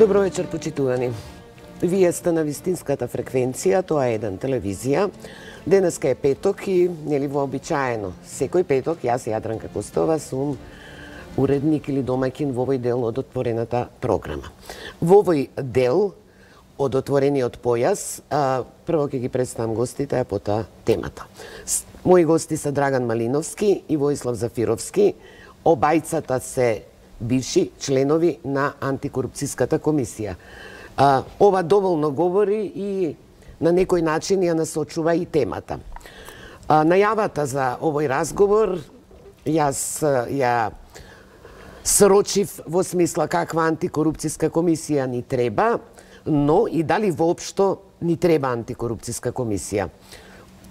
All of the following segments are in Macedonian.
Добро вечер, почитувани. Вие сте на вистинската фреквенција, тоа е еден телевизија. Денеска е петок и, нели, вообичаено, секој петок, јас Јадранка Костова сум уредник или домаќин во овој дел од отворената програма. Во овој дел од отворениот појас, прво ќе ги представам гостите, а потоа темата. Мои гости се Драган Малиновски и Воислав Зафировски. Обајцата се бивши членови на антикорупцијската комисија. Ова доволно говори и на некој начин ја насочува и темата. Најавата за овој разговор јас ја срочив во смисла каква антикорупцијска комисија ни треба, но и дали воопшто ни треба антикорупцијска комисија.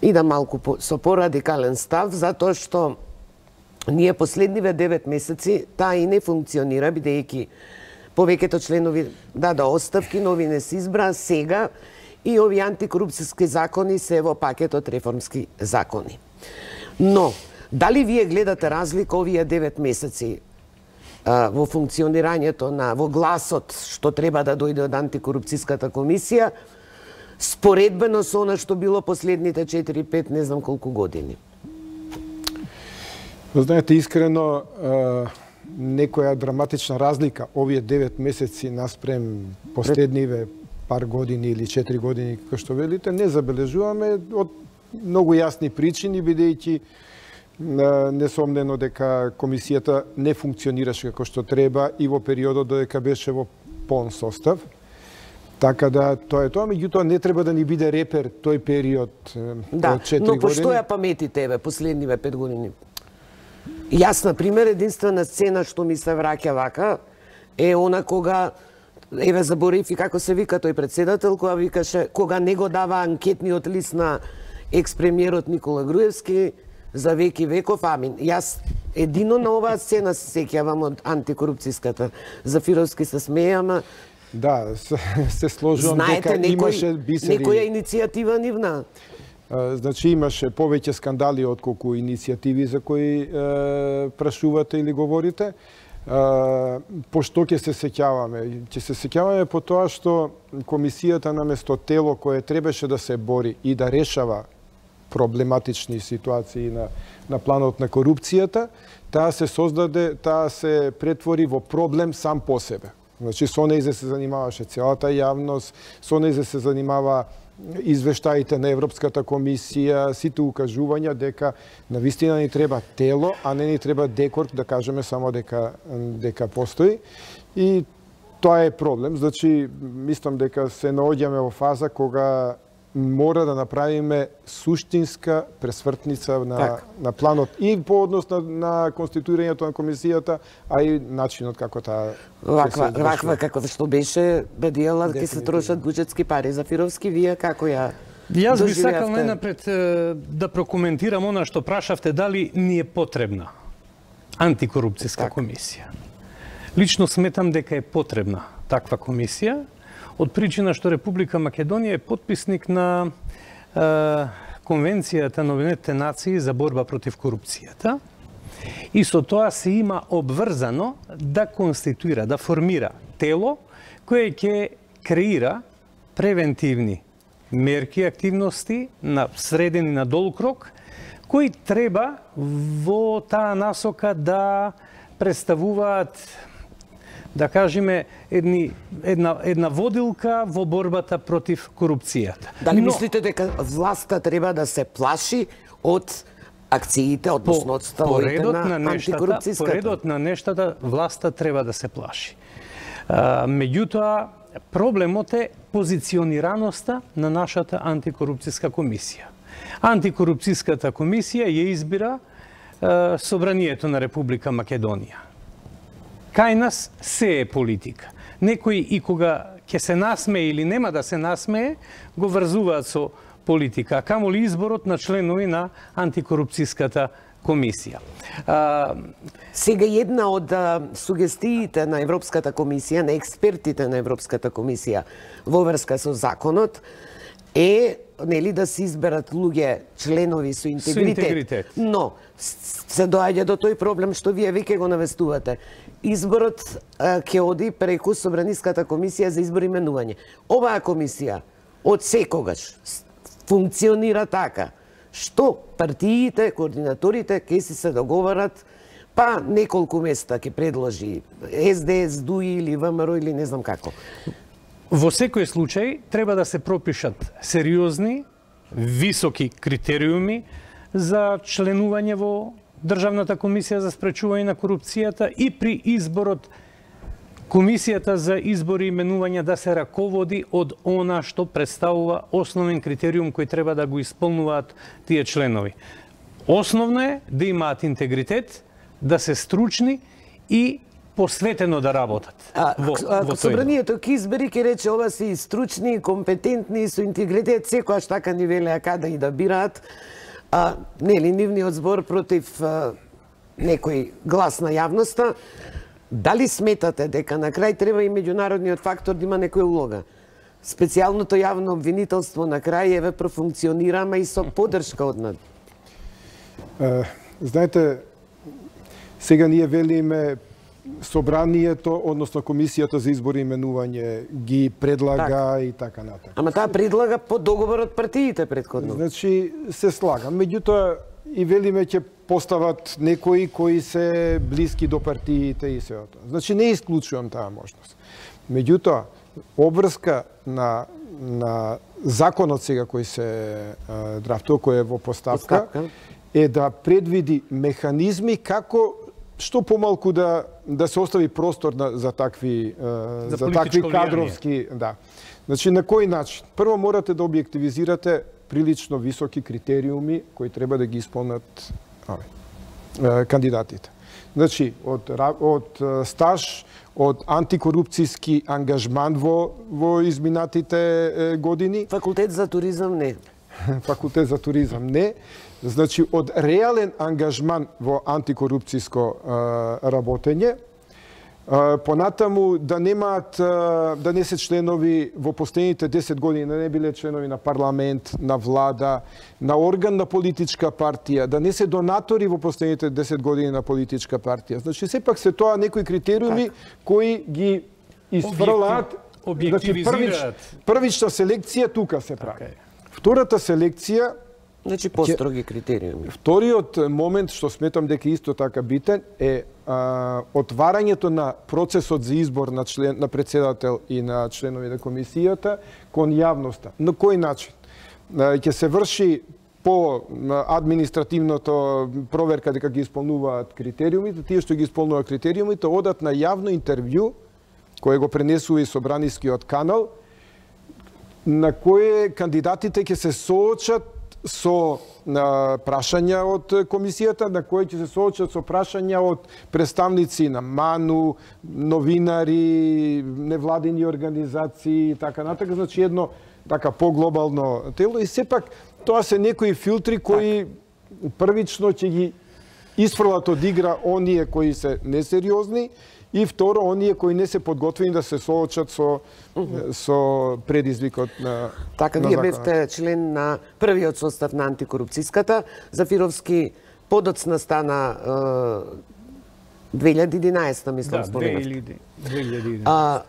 Идам малку со порадикален став, затоа што ние последниве 9 месеци таа и не функционира, бидејќи повеќето членови дада оставки, нови не се избра, сега и овие антикорупцијски закони се во пакетот реформски закони. Но, дали вие гледате разлика овие 9 месеци во функционирањето во гласот што треба да дојде од антикорупцијската комисија, споредбено со она што било последните 4-5 не знам колку години? Знаете, искрено, некоја драматична разлика овие 9 месеци наспрем последниве пар години или 4 години, како што велите, не забележуваме од многу јасни причини, бидејќи несомнено дека комисијата не функционираше како што треба и во периодот додека беше во полн состав. Така да, тоа е тоа, меѓутоа не треба да ни биде репер тој период од 4 години. Но по што ја паметите еве последниве 5 години? Јас, на пример, единствена сцена што ми се враќа вака е она кога, еве заборив и како се вика тој председател, кога викаше, кога не го дава анкетниот лист на екс-премиерот Никола Груевски за веки веков, амин. Јас едино на оваа сцена се сеќавам од антикорупцијската. Зафировски се смее, ама... Да, се сложувам дека имаше бисери... Некоја иницијатива нивна? Значи имаше повеќе скандали отколку иницијативи за кои прашувате или говорите. По што ќе се сеќаваме? Ќе се сеќаваме по тоа што комисијата наместо тело кое требаше да се бори и да решава проблематични ситуации на планот на корупцијата, таа се создаде, таа се претвори во проблем сам по себе. Значи со нејзе се занимаваше целата јавност, со нејзе се занимава извештаите на Европската комисија, сите укажувања дека навистина ни треба тело, а не ни треба декор, да кажеме само дека постои. И тоа е проблем. Значи, мислам дека се наоѓаме во фаза кога мора да направиме суштинска пресвртница на планот и по однос на конституирањето на комисијата, а и начинот како таа ваква како што беше бедијала ќе се трошат буџетски пари. Зафировски, вие како ја Јас би сакал најнапред да прокоментирам она што прашавте, дали ни е потребна антикорупцијска комисија. Лично сметам дека е потребна таква комисија, од причина што Република Македонија е потписник на Конвенцијата на Обединетите нации за борба против корупцијата и со тоа се има обврзано да конституира, да формира тело кое ќе креира превентивни мерки и активности на среден и на долг рок, кои треба во таа насока да представуваат, да кажеме, една водилка во борбата против корупцијата. Дали мислите дека власта треба да се плаши од акциите, односно од ставовите на антикорупцијската? Поредот на нештата, власта треба да се плаши. Меѓутоа, проблемот е позиционираноста на нашата антикорупцијска комисија. Антикорупцијската комисија ја избира Собранието на Република Македонија. Кај нас се е политика. Некои и кога ќе се насмее или нема да се насмее, го врзуваат со политика, а камо ли изборот на членови на антикорупцијската комисија. Сега една од сугестиите на Европската комисија, на експертите на Европската комисија во врска со законот, е нели да се изберат луѓе членови со интегритет. Но се доаѓа до тој проблем што вие веќе го навестувате. Изборот ќе оди преку Собраниската комисија за избор и именување. Оваа комисија од секогаш функционира така што партиите, координаторите ќе се договорат, па неколку места ќе предложи СДС, ДУИ или ВМРО или не знам како. Во секој случај треба да се пропишат сериозни, високи критериуми за членување во Државната комисија за спречување на корупцијата и при изборот Комисијата за избори и именување да се раководи од она што представува основен критериум кој треба да го исполнуваат тие членови. Основно е да имаат интегритет, да се стручни и посветено да работат. Собранието ќе избери, ќе рече ова се и стручни, и компетентни, и со интегритет, секојаш така ни велеа каде и да бираат. Нели, нивниот збор против некој глас на јавноста. Дали сметате дека на крај треба и меѓународниот фактор да има некоја улога? Специјалното јавно обвинителство на крај еве профункционира, ама и со поддршка од НАД. Знаете, сега ние велиме Собранието, односно Комисијата за избор и именување ги предлага и така натаму. Ама таа предлага по договор од партиите претходно. Значи, се слагам. Меѓутоа, и велиме ќе постават некои кои се блиски до партиите и се тоа. Значи, не исклучувам таа можност. Меѓутоа, обврска на законот сега кој се драфтува, кој е во поставка, е да предвиди механизми како што помалку да се остави простор за такви кадровски, да. Значи, на кој начин? Прво морате да објективизирате прилично високи критериуми кои треба да ги исполнат кандидатите. Значи, од стаж, од антикорупцијски ангажман во изминатите години. Факултет за туризам не. Факултет за туризам не. Значи, од реален ангажман во антикорупцијско работење, понатаму да немаат, да не се членови во последните 10 години, да не биле членови на парламент, на влада, на орган на политичка партија, да не се донатори во последните 10 години на политичка партија. Значи, сепак се тоа некои критериуми кои ги изфрлаат, значи првична селекција тука се прави. Втората селекција, значи построги критериуми. Вториот момент што сметам дека исто така битен е отварањето на процесот за избор на председател и на членови на комисијата кон јавноста. На кој начин? Ќе се врши по административното проверка дека ги исполнуваат критериумите, тие што ги исполнуваат критериумите одат на јавно интервју кое го пренесува и Собранискиот канал, на кое кандидатите ќе се соочат со прашања од комисијата, на кои ќе се соочат со прашања од представници на МАНУ, новинари, невладини организации и така натака. Значи едно така поглобално тело и сепак тоа се некои филтри кои првично ќе ги исфрлат од игра оние кои се несериозни и второ оние кои не се подготвени да се соочат со предизвикот на така, вие бевте член на првиот состав на антикорупцијската. Зафировски подоцна стана 2011, мислам, споменав. 2011.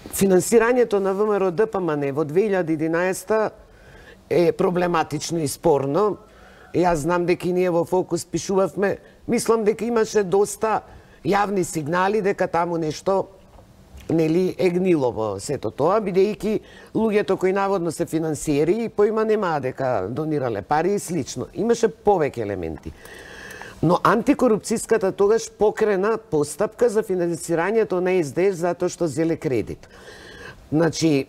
Финансирањето на ВМРО ДПМН во 2011 е проблематично и спорно. Јас знам дека и ние во Фокус пишувавме. Мислам дека имаше доста јавни сигнали дека таму нешто нели е гнило во сето тоа, бидејќи луѓето кои наводно се финансиери и поима немаа дека донирале пари и слично. Имаше повеќе елементи. Но антикорупцијската тогаш покрена постапка за финансирањето на СДС затоа што зеле кредит. Значи,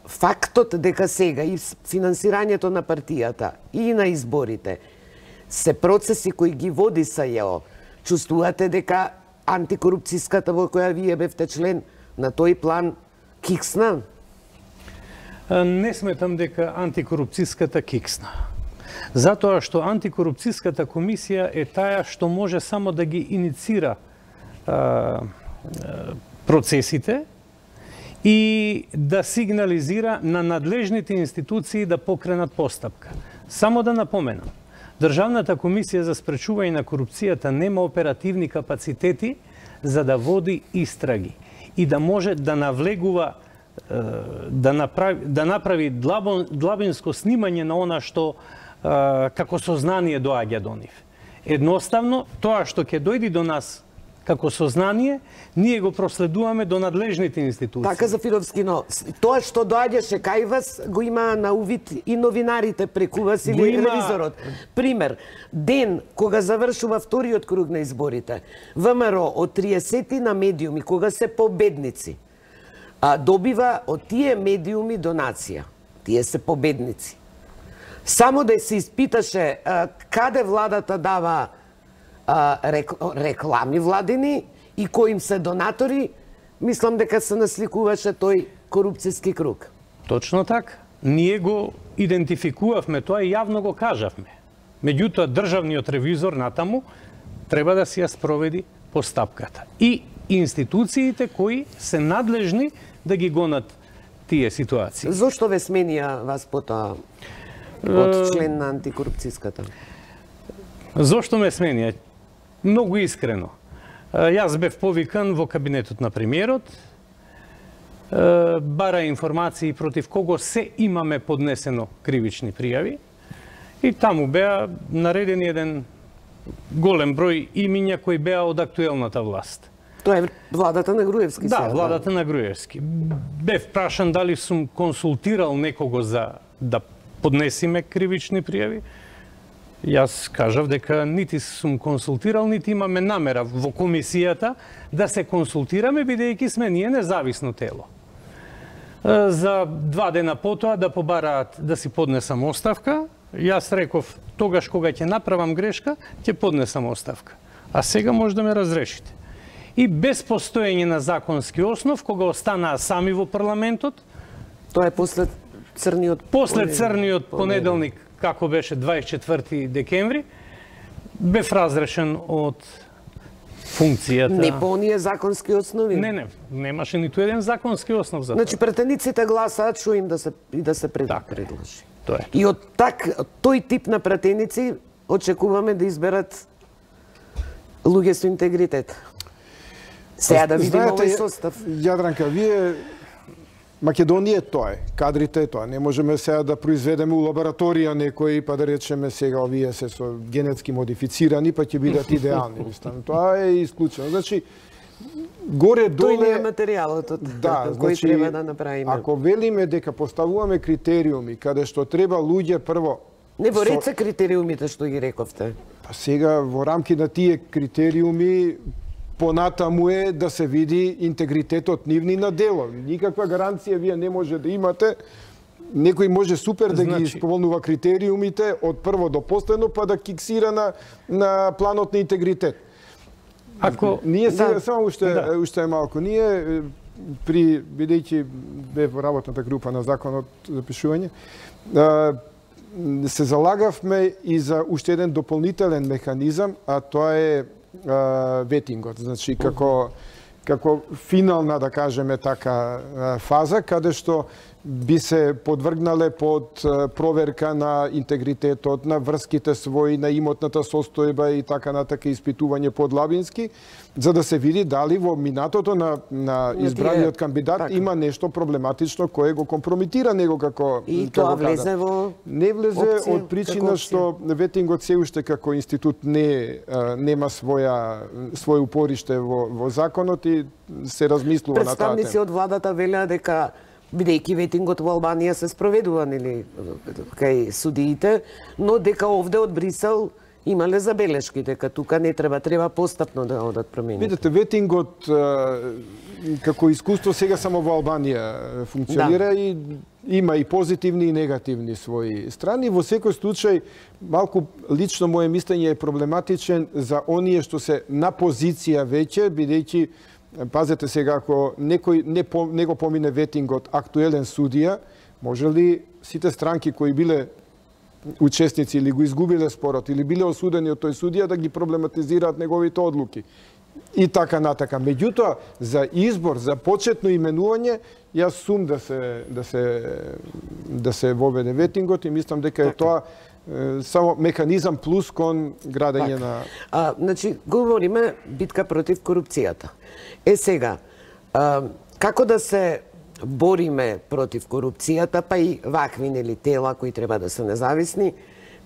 фактот дека сега и финансирањето на партијата и на изборите се процеси кои ги води СЈО, чувствувате дека антикорупцијската во која вие бевте член на тој план киксна? Не сметам дека антикорупцијската киксна. Затоа што антикорупцијската комисија е таа што може само да ги иницира процесите и да сигнализира на надлежните институции да покренат постапка. Само да напоменам, Државната комисија за спречување на корупцијата нема оперативни капацитети за да води истраги и да може да навлегува, да направи длабинско снимање на она што како сознание доаѓа до нив. Едноставно, тоа што ќе дојде до нас како сознание, ние го проследуваме до надлежните институции. Така, Зафировски, но тоа што доаѓаше кај вас го има на увид и новинарите преку вас или ревизорот. Пример, ден кога завршува вториот круг на изборите, ВМРО од 30 на медиуми, кога се победници, добива од тие медиуми донација. Тие се победници. Само да се испиташе каде владата дава реклами владини и кои им се донатори, мислам дека се насликуваше тој корупцијски круг. Точно така. Ние го идентификувавме тоа и јавно го кажавме. Меѓутоа, државниот ревизор натаму треба да си ја спроведи постапката. И институциите кои се надлежни да ги гонат тие ситуации. Зошто ве сменија вас потоа од член на антикорупцијската? Зошто ме сменија? Многу искрено. Јас бев повикан во кабинетот на премиерот, бара информации против кого се имаме поднесено кривични пријави и таму беа наредени еден голем број имиња кои беа од актуелната власт. Тоа е владата на Груевски. Да, владата на Груевски. Бев прашан дали сум консултирал некого за да поднесиме кривични пријави. Јас кажав дека нити сум консултирал, нити имаме намера во комисијата да се консултираме, бидејќи сме ние независно тело. За 2 дена потоа да побараат да си поднесам оставка, јас реков, тогаш кога ќе направам грешка, ќе поднесам оставка. А сега може да ме разрешите. И без постоење на законски основ, кога останаа сами во парламентот, тоа е после црниот понеделник, како беше 24 декември, бев разрешен од функцијата. Не по оние законски основи? Не, немаше ниту еден законски основ за тоа. Значи, пратениците гласаат што им да се предложи. Тоа е. И од тој тип на пратеници очекуваме да изберат луѓе со интегритет. Сега да видиме овој состав. Јадранка, вие Македонија тоа е, кадрите е тоа. Не можеме сега да произведеме у лабораторија некои, па да речеме сега овие се со генетски модифицирани, па ќе бидат идеални. Тоа е исклучено. Значи, горе-доле... Тој не е материјалот кој треба да направиме. Ако велиме дека поставуваме критериуми, каде што треба луѓе прво... Не, во ред се критериумите што ги рековте. Па сега, во рамки на тие критериуми, понатаму е да се види интегритетот нивни на дело. Никаква гаранција вие не може да имате. Некој може супер да ги исполнува критериумите од прво до последно, па да киксира на планот на интегритет. Ние сега, само уште е малку, ние бидејќи бев во работната група на законот за пишување, се залагавме и за уште еден дополнителен механизам, а тоа е ветингот, значи како финална, да кажеме така, фаза, каде што би се подвргнале под проверка на интегритетот, на врските своји, на имотната состојба и така натака испитување подлабински, за да се види дали во минатото на избраниот кандидат има нешто проблематично кое го компрометира него како... И тоа влезе во... Не влезе од причина што ветингот се уште како институт нема свој упориште во законот и се размислува на таа тема. Представници од владата велеа дека бидејќи ветингот во Албанија се спроведува кај судиите, но дека овде од Брисел имале забелешки дека тука не треба постапно да одат промени. Видете, ветингот како искуство сега само во Албанија функционира и има и позитивни и негативни своји страни. Во секој случај, малку лично моје мислење е проблематичен за оние што се на позиција веќе, бидејќи пазете сега, ако некој не го помине ветингот актуелен судија, може ли сите странки кои биле учесници или го изгубиле спорот или биле осудени од тој судија да ги проблематизираат неговите одлуки? и така натака. Меѓутоа, за избор, за почетно именување, јас сум да се воведе ветингот и мислам дека е тоа само механизам плюс кон градење на... Значи, говориме битка против корупцијата. Сега, како да се бориме против корупцијата, па и вакви тела кои треба да се независни,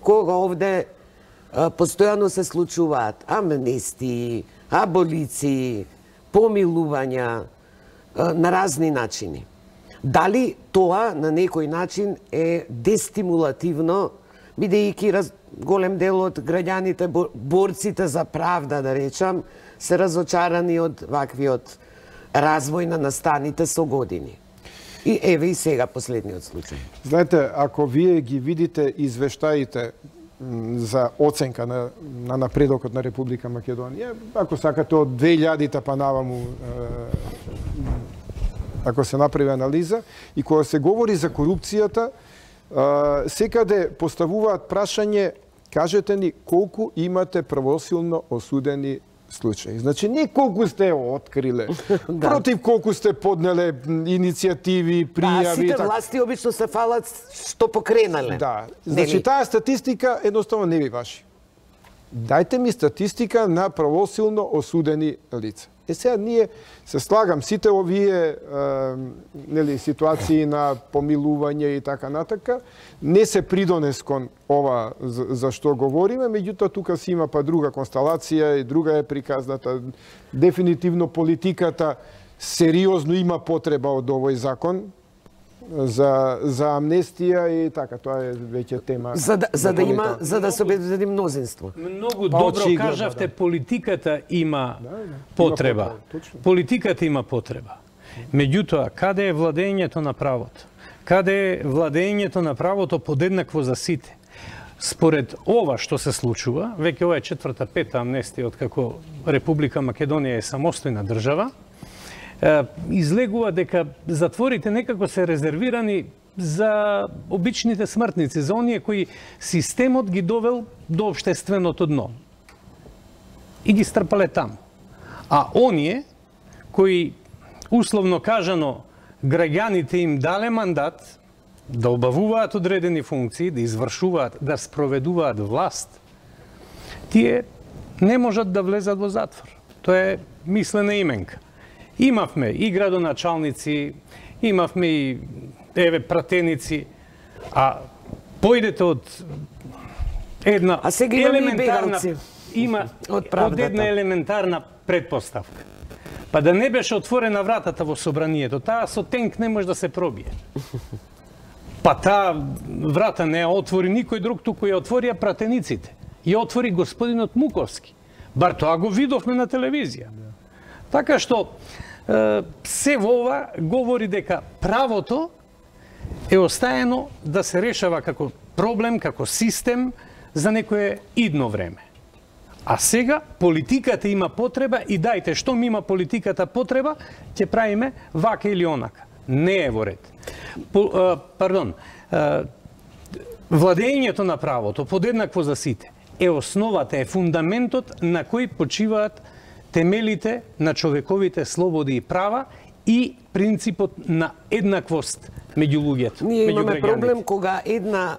кога овде постојано се случуваат амнестии, аболиции, помилувања на разни начини. Дали тоа на некој начин е дестимулативно, бидејќи голем дел од граѓаните, борците за правда, да речам, се разочарани од ваквиот развој на настаните со години. И еве и сега последниот случај. Знаете, ако вие ги видите извештаите за оценка на напредокот на Република Македонија, ако сакате од 2000-та па наваму, ако се направи анализа, и кога се говори за корупцијата, секаде поставуваат прашање, кажете ни колку имате правосилно осудени случаи. Значи, не колку сте откриле, против колку сте поднеле иницијативи, пријави... Сите власти обично се фалат што покренале. Да, значи таа статистика едноставно не ви ваши. Дајте ми статистика на правосилно осудени лица. Сега ние се слагам сите овие ситуации на помилување и така натака, не се придонес кон ова за што говориме, меѓутоа тука си има па друга констелација и друга е приказната. Дефинитивно политиката сериозно има потреба од овој закон за амнестија и така, тоа е веќе тема. За да се обезбеди мнозинство. Многу добро кажавте, политиката има потреба. Политиката има потреба. Меѓутоа, каде е владењето на правото? Каде е владењето на правото подеднакво за сите? Според ова што се случува, веќе ова е 4-та амнестија откако Република Македонија е самостојна држава, излегува дека затворите некако се резервирани за обичните смртници, за оние кои системот ги довел до општественото дно. И ги стрпале таму. А оние кои, условно кажано, граѓаните им дале мандат да обавуваат одредени функции, да извршуваат, да спроведуваат власт, тие не можат да влезат во затвор. Тоа е мислена именка. Имавме и градоначалници, имавме и пратеници, а појдете од една елементарна од една елементарна предпоставка. Па да не беше отворена вратата во собранието, таа со тенк не може да се пробие. Па таа врата не ја отвори никој друг, туку ја отворија пратениците. Ја отвори господинот Муковски. Бар тоа го видовме на телевизија. Така што се во ова говори дека правото е оставено да се решава како проблем, како систем за некое идно време. А сега политиката има потреба и дајте што ми има политиката потреба, ќе правиме вака или онака. Не е во ред. Владењето на правото подеднакво за сите е основата, е фундаментот на кој почиваат темелите на човековите слободи и права и принципот на еднаквост меѓу луѓето. Ние имаме проблем кога една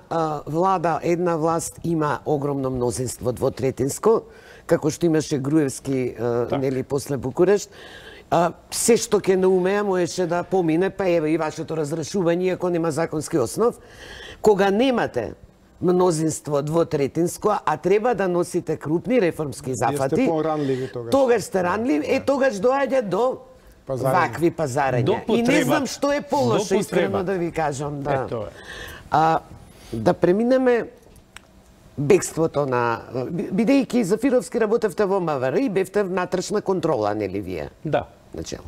власт има огромно мнозинство двотретинско, како што имаше Груевски после Букурешт. Се што ќе наумеа можеше да помине, па еве и вашето разрешување, ако нема законски основ. Кога немате мнозинство двотретинско, а треба да носите крупни реформски зафати, тогаш сте ранливи, тогаш доаѓа до вакви пазарења. И не знам што е полошо, искрено да ви кажам. Да преминеме бегството на... Бидејќи Зафировски работевте во МВР и бевте внатрешна контрола, нели вие? Да. Начело.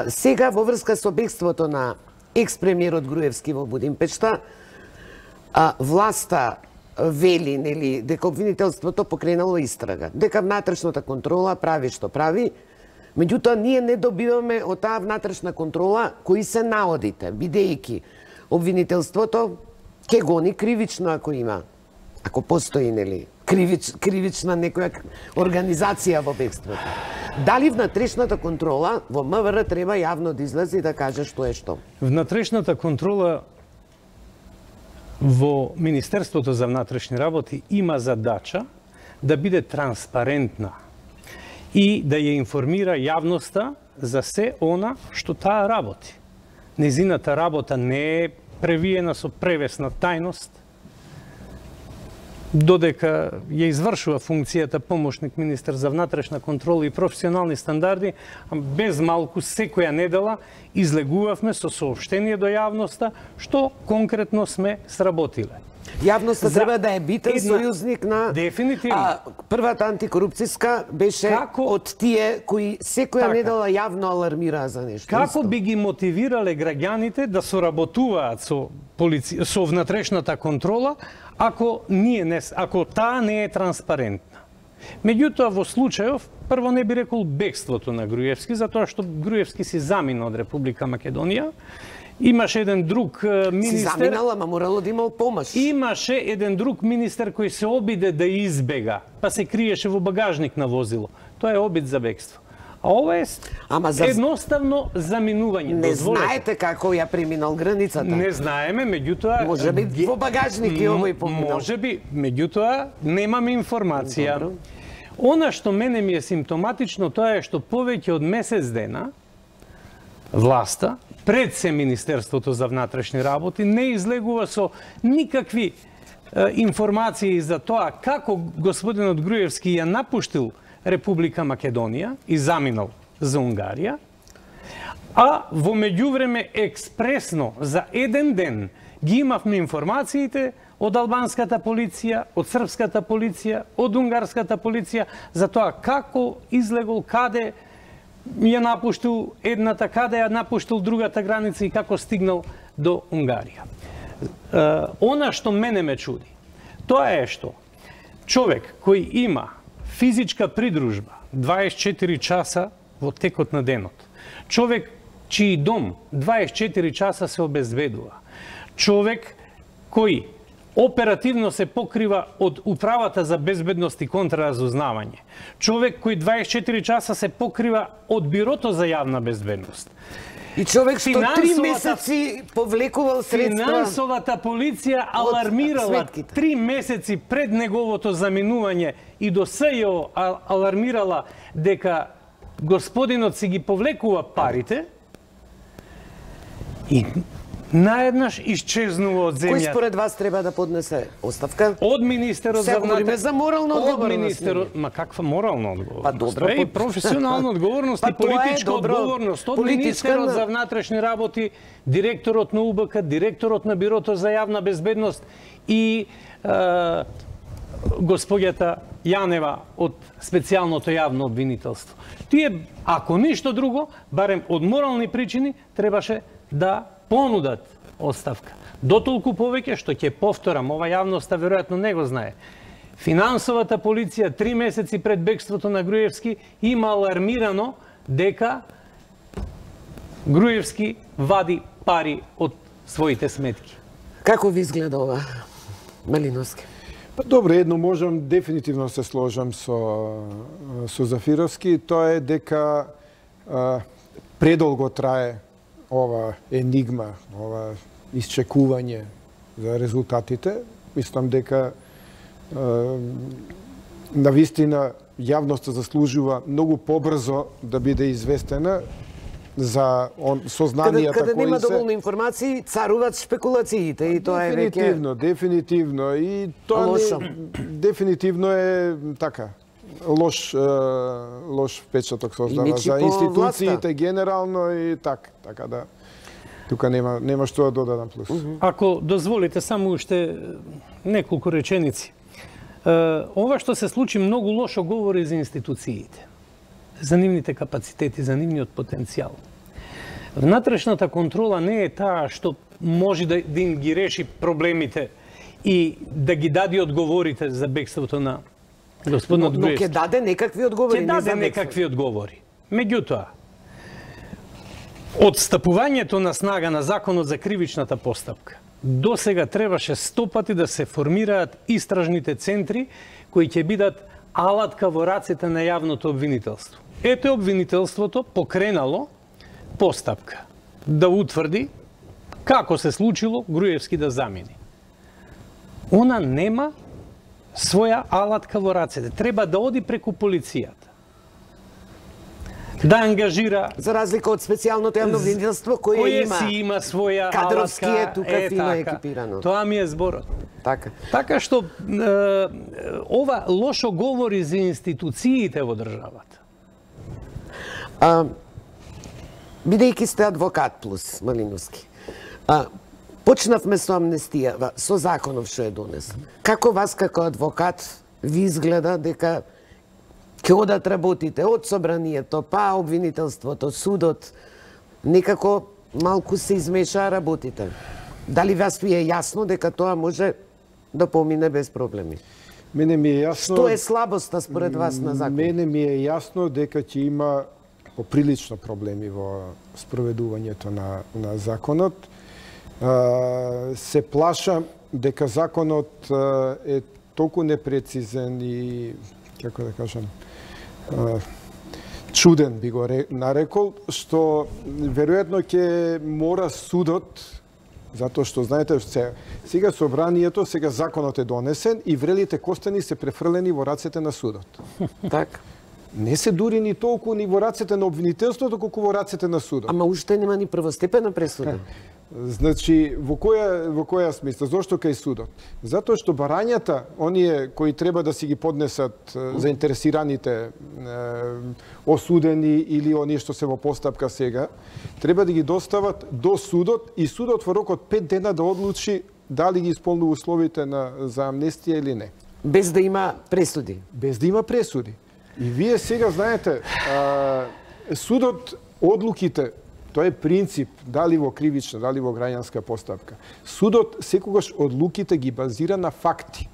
Сега, во врска со бегството на екс-премиерот Груевски во Будимпешта, власта вели, нели, дека обвинителството покренало истрага, дека внатрешната контрола прави што прави, меѓутоа ние не добиваме од таа внатрешна контрола кои се наодите, бидејќи обвинителството ќе гони кривично ако има, ако постои, нели, кривична некоја организација во бегството. Дали внатрешната контрола во МВР треба јавно да излезе и да каже што е што? Внатрешната контрола во Министерството за внатрешни работи има задача да биде транспарентна и да ја информира јавноста за се она што таа работи. Незината работа не е превиена со превесна тајност, додека ја извршува функцијата помошник министер за внатрешна контрола и професионални стандарди, без малку секоја недела излегувавме со соопштение до јавноста што конкретно сме сработиле. Јавноста треба да е битен сојузник на... Дефинитивно. Првата антикорупцијска беше од тие кои секоја недела јавно алармираа за нешто. Како би ги мотивирале граѓаните да соработуваат со внатрешната контрола, ако таа не е транспарентна? Меѓутоа, во случајов, прво не би рекол бегството на Груевски, затоа што Груевски си замина од Република Македонија. Имаше еден друг министер... Си заминала, ма морало да имал помош. Имаше еден друг министер кој се обиде да избега, па се криеше во багажник на возило. Тоа е обид за бегство. А ова е едноставно заминување. Не знаете како ја преминал границата? Не знаеме, меѓутоа... Може би во багажник и овој поминал. Може би, меѓутоа немаме информација. Она што мене ми е симптоматично, тоа е што повеќе од месец дена власта, пред се Министерството за внатрешни работи, не излегува со никакви информации за тоа како господинот Груевски ја напуштил Република Македонија и заминал за Унгарија, а во меѓувреме експресно за еден ден ги имавме информациите од албанската полиција, од српската полиција, од унгарската полиција за тоа како излегол, каде ја напуштил едната, каде ја напуштил другата граница и како стигнал до Унгарија. Она што мене ме чуди, тоа е што човек кој има физичка придружба 24 часа во текот на денот, човек чиј дом 24 часа се обезбедува, човек кој оперативно се покрива од Управата за безбедност и контраразузнавање, човек кој 24 часа се покрива од Бирото за јавна безбедност. И човек што 3 месеци повлекувал средства... Финансовата полиција алармирала 3 месеци пред неговото заминување и до СЈО алармирала дека господинот си ги повлекува парите и наеднаш исчезнува од земјата. Кој според вас треба да поднесе оставка? Од министерот за внатрешни за морална одговорност. Ма каква морална одговорност? Па добро, и професионална одговорност и политичка одговорност. Од министерот за внатрешни работи, директорот на УБК, директорот на Бирото за јавна безбедност и господјата Јанева од специјалното јавно обвинителство. Тие, ако ништо друго, барем од морални причини, требаше да понудат оставка. Дотолку повеќе што ќе повторам, ова јавноста веројатно не го знае. Финансовата полиција 3 месеци пред бегството на Груевски има алармирано дека Груевски вади пари од своите сметки. Како ви изгледа ова, Малиновски? Па добро, едно можам, дефинитивно се сложам со Зафировски, тоа е дека предолго трае ова енигма, ова исчекување за резултатите. Мислам дека навистина јавноста заслужува многу побрзо да биде известена за сознанијата кои се... Каде нема доволно информации, царуваат шпекулациите и тоа е веќе... Дефинитивно. И тоа дефинитивно е така. Лош впечаток создава за институциите генерално и така да. Тука нема што да додадам плюс. Ако дозволите само уште неколку реченици. Ова што се случи многу лошо говори за институциите, за нивните капацитети, за нивниот потенцијал. Внатрешната контрола не е таа што може да им ги реши проблемите и да ги даде одговорите за бегството на господинот Груевски. Но ќе даде некакви одговори. Ќе даде некакви одговори. Меѓутоа, отстапувањето на снага на законот за кривичната постапка до сега требаше 100 пати да се формираат истражните центри кои ќе бидат алатка во рацете на јавното обвинителство. Ето обвинителството покренало постапка да утврди како се случило Груевски да замини. Она нема своја алатка во рацете. Треба да оди преку полицијата. Да ангажира... За разлика од специјалното јавно обвинителство, кое има своја кадровски алатка, е тука фино екипирано. Тоа ми е зборот. Така. Така што ова лошо говори за институциите во државата. Бидејќи сте адвокат плюс Малиновски, почнавме со амнестија, со законов што е донесен. Како вас како адвокат ви изгледа дека ќе одат работите од собранието, па обвинителството, судот, некако малку се измешаа работите? Дали вас ви е јасно дека тоа може да помине без проблеми? Мене ми е јасно... Што е слабоста според вас на закон? Мене ми е јасно дека ќе има поприлично проблеми во спроведувањето на законот. Се плашам дека законот е толку непрецизен и, како да кажам, чуден би го нарекол, што веројатно ќе мора судот, затоа што знаете сега собранието, сега законот е донесен и врелите костени се префрлени во рацете на судот. Така. Не се дури ни толку ни во рацете на обвинителството, колку во рацете на судот. Ама уште нема ни првостепена пресуда. Значи, во која смисла? Зошто кај судот? Затоа што барањата, оние кои треба да си ги поднесат заинтересираните осудени или оние што се во постапка сега, треба да ги достават до судот и судот во рок од 5 дена да одлучи дали ги исполнува условите за амнестија или не. Без да има пресуди. Без да има пресуди. И вие сега знаете, судот, одлуките, тоа е принцип, дали во кривична, дали во граѓанска постапка. Судот секогаш одлуките ги базира на факти.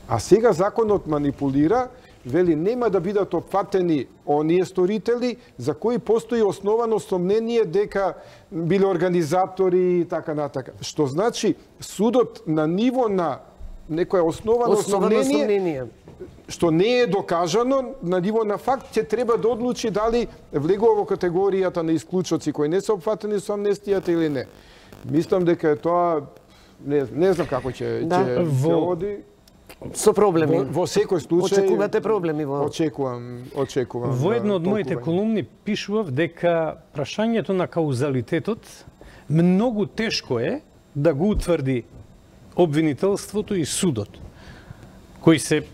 А сега законот манипулира, вели нема да бидат опфатени оние сторители за кои постои основано сомнение дека биле организатори и така натака. Што значи судот на ниво на некое основано сомнение што не е докажано на ниво на факт, ќе треба да одлучи дали влегува во категоријата на исклучоци кои не се опфатени со амнестијата или не. Мислам дека е тоа, не знам како ќе оди. Со проблеми. Во секој случај... Очекувате проблеми во... Очекувам. Во едно од моите колумни пишував дека прашањето на каузалитетот многу тешко е да го утврди обвинителството и судот, кои се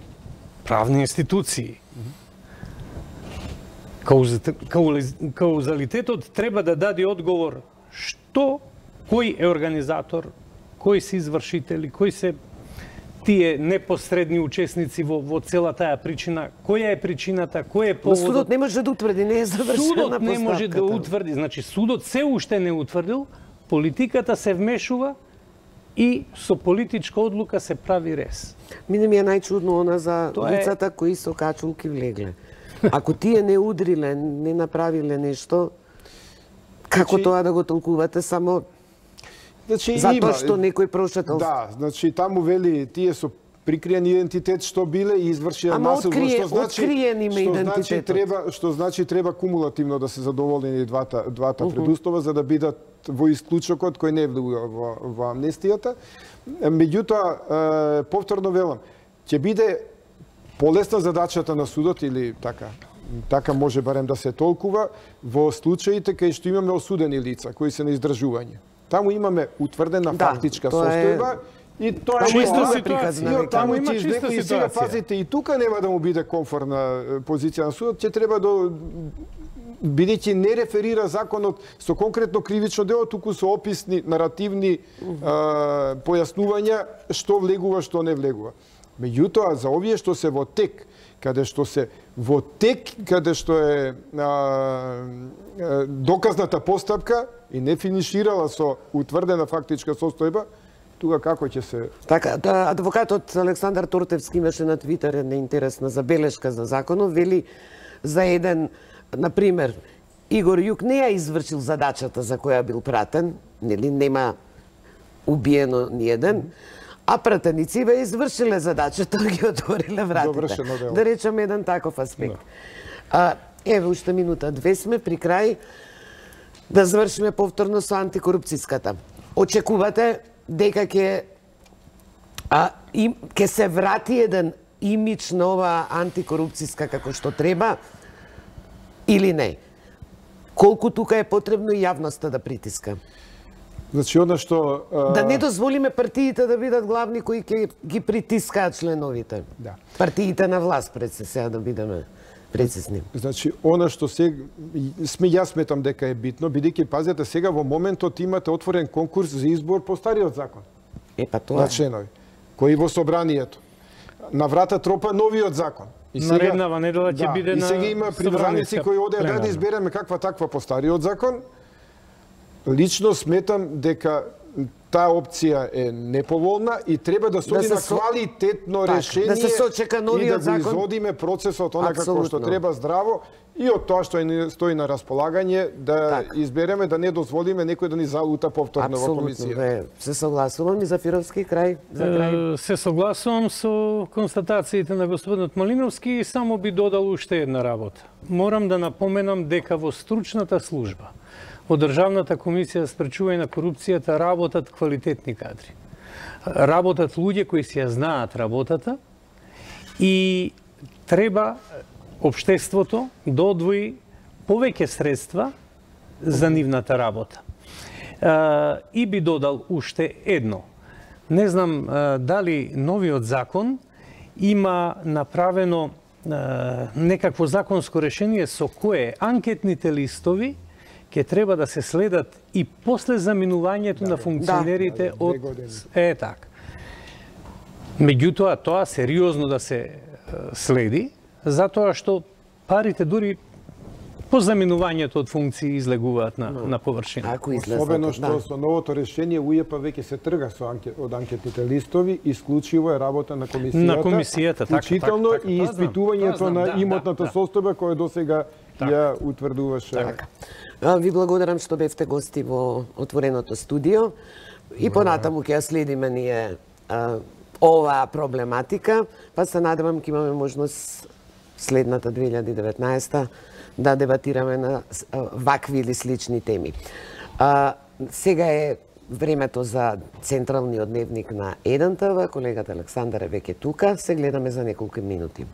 правни институции. Каузалитетот треба да даде одговор што, кој е организатор, кои се извршители, кои се тие непосредни учесници во цела таа причина, која е причината, кој е поводот. Судот не може да утврди, не е завршена постапката. Судот не може да утврди, значи судот се уште не утврдил, политиката се вмешува и со политичка одлука се прави рез. Мене ми е најчудно она за лицата кои со качулки влегле. Ако тие не удриле, не направиле нешто, како тоа да го толкувате само затоа што некој прошетал? Да, значи таму вели тие со прикриен идентитет што биле и извршија насилство, што значи треба кумулативно да се задоволени двата предуслова за да бидат во исклучокот кој не влегува во амнестијата. Меѓутоа, повторно велам, ќе биде полесна задачата на судот или така може барем да се толкува во случаите кај што имаме осудени лица кои се на издржување. Таму имаме утврдена фактичка состојба и тоа е чиста ситуација. Таму има чиста ситуација. Пазите, и тука нема да му биде комфортна позиција на судот, ќе треба да бидејќи не реферира законот со конкретно кривично дело, туку со описни, наративни појаснувања што влегува, што не влегува. Меѓутоа, за овие што се во тек, каде што е доказната постапка и не финиширала со утврдена фактичка состојба, тука како ќе се... Така, адвокатот Александар Тортевски имаше на Твитер една интересна забелешка за законот, вели за еден, например, Игор Јук не ја извршил задачата за која бил пратен, нели, нема убиено ниеден, а пратеници бе извршиле задачата, ги отвориле вратите. Довршено дело. Да речем еден таков аспект. Еве, уште минута, две сме при крај да завршиме повторно со антикорупцијската. Очекувате дека ќе се врати еден имидж на ова антикорупцијска како што треба или не? Колку тука е потребно и јавноста да притиска? Значи, она што... Да не дозволиме партиите да бидат главни кои ќе ги притискаат членовите. Да. Партиите на власт, пред се сега да бидеме прецизни. Значи, она што јас сметам дека е битно, бидејќи, пазете, сега во моментот имате отворен конкурс за избор по стариот закон. Па тоа. На членови, кои во собранието. На врата тропа новиот закон. И сега, нареднава недела ќе биде на... И сега има прибраници кои одеа да избереме каква таква по стариот закон. Лично сметам дека таа опција е неповолна и треба да се оди на квалитетно решение да се сочека новиот закон и да го изводиме процесот она како што треба здраво и од тоа што стои на располагање да избереме, да не дозволиме некој да ни залута повторно во комисија. Се согласувам и за Фировски крај. Се согласувам со констатациите на господинот Малиновски и само би додал уште една работа. Морам да напоменам дека во стручната служба во Државната комисија за спречување на корупцијата работат квалитетни кадри. Работат луѓе кои си ја знаат работата и треба општеството да одвои повеќе средства за нивната работа. И би додал уште едно. Не знам дали новиот закон има направено некакво законско решение со кое анкетните листови ќе треба да се следат и после заминувањето на функционерите од... така. Меѓутоа, тоа сериозно да се следи, затоа што парите дури по заминувањето од функции излегуваат на површина. Особено што со новото решение УЈП веќе се трга од анкетните листови, исклучиво е работа на комисијата. На комисијата, така. Вклучително и испитувањето на имотната состојба која досега ја утврдуваше. Ви благодарам што бевте гости во отвореното студио и понатаму ќе ја следиме ние оваа проблематика, па се надевам ќе имаме можност следната 2019 да дебатираме на вакви или слични теми. Сега е времето за централниот дневник на 1 ТВ. Колегата Александар е веќе тука. Се гледаме за неколку минути.